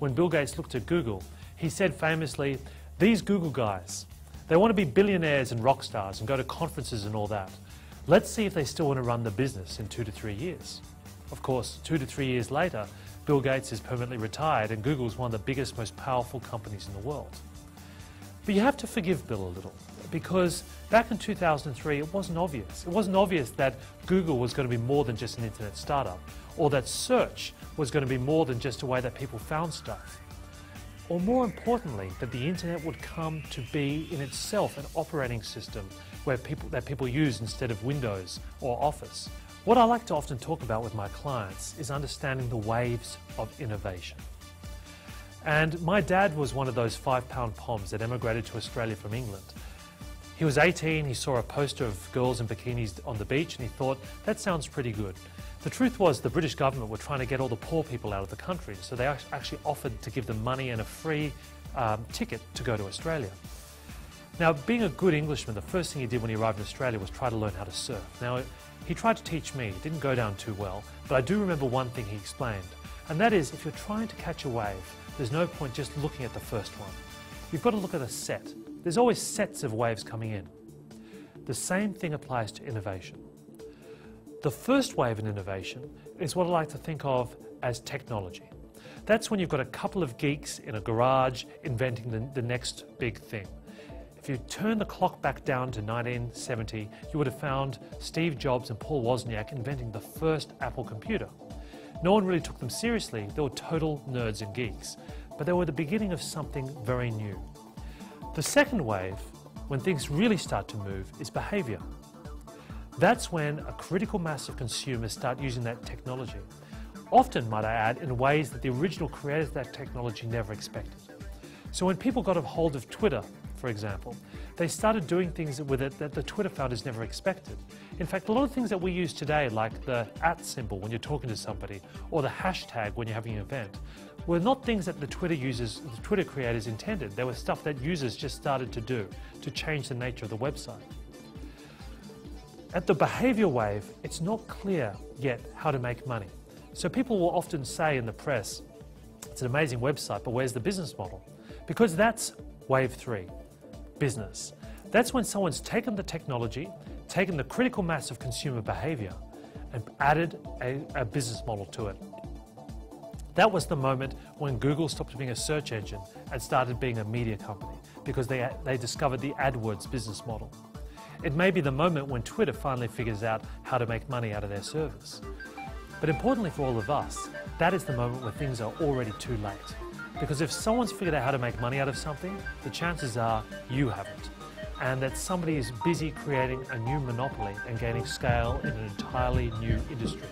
when Bill Gates looked at Google, he said famously, "These Google guys, they want to be billionaires and rock stars and go to conferences and all that. Let's see if they still want to run the business in 2 to 3 years." Of course, 2 to 3 years later, Bill Gates is permanently retired and Google is one of the biggest, most powerful companies in the world. But you have to forgive Bill a little, because back in 2003 it wasn't obvious. It wasn't obvious that Google was going to be more than just an internet startup, or that search was going to be more than just a way that people found stuff. Or more importantly, that the internet would come to be in itself an operating system that people use instead of Windows or Office. What I like to often talk about with my clients is understanding the waves of innovation. And my dad was one of those 5-pound poms that emigrated to Australia from England. He was 18, he saw a poster of girls in bikinis on the beach and he thought, that sounds pretty good. The truth was the British government were trying to get all the poor people out of the country, so they actually offered to give them money and a free ticket to go to Australia. Now, being a good Englishman, the first thing he did when he arrived in Australia was try to learn how to surf. Now, he tried to teach me. It didn't go down too well, but I do remember one thing he explained, and that is if you're trying to catch a wave, there's no point just looking at the first one. You've got to look at a set. There's always sets of waves coming in. The same thing applies to innovation. The first wave in innovation is what I like to think of as technology. That's when you've got a couple of geeks in a garage inventing the next big thing. If you turn the clock back down to 1970, you would have found Steve Jobs and Paul Wozniak inventing the first Apple computer. No one really took them seriously. They were total nerds and geeks, but they were the beginning of something very new. The second wave, when things really start to move, is behaviour. That's when a critical mass of consumers start using that technology. Often, might I add, in ways that the original creators of that technology never expected. So when people got a hold of Twitter, for example, they started doing things with it that the Twitter founders never expected. In fact, a lot of things that we use today, like the @ symbol when you're talking to somebody, or the hashtag when you're having an event, were not things that the Twitter creators intended. They were stuff that users just started to do to change the nature of the website. At the behaviour wave, it's not clear yet how to make money. So people will often say in the press, it's an amazing website, but where's the business model? Because that's wave 3, business. That's when someone's taken the technology, taken the critical mass of consumer behaviour, and added a business model to it. That was the moment when Google stopped being a search engine and started being a media company, because they discovered the AdWords business model. It may be the moment when Twitter finally figures out how to make money out of their service. But importantly for all of us, that is the moment where things are already too late. Because if someone's figured out how to make money out of something, the chances are you haven't. And that somebody is busy creating a new monopoly and gaining scale in an entirely new industry.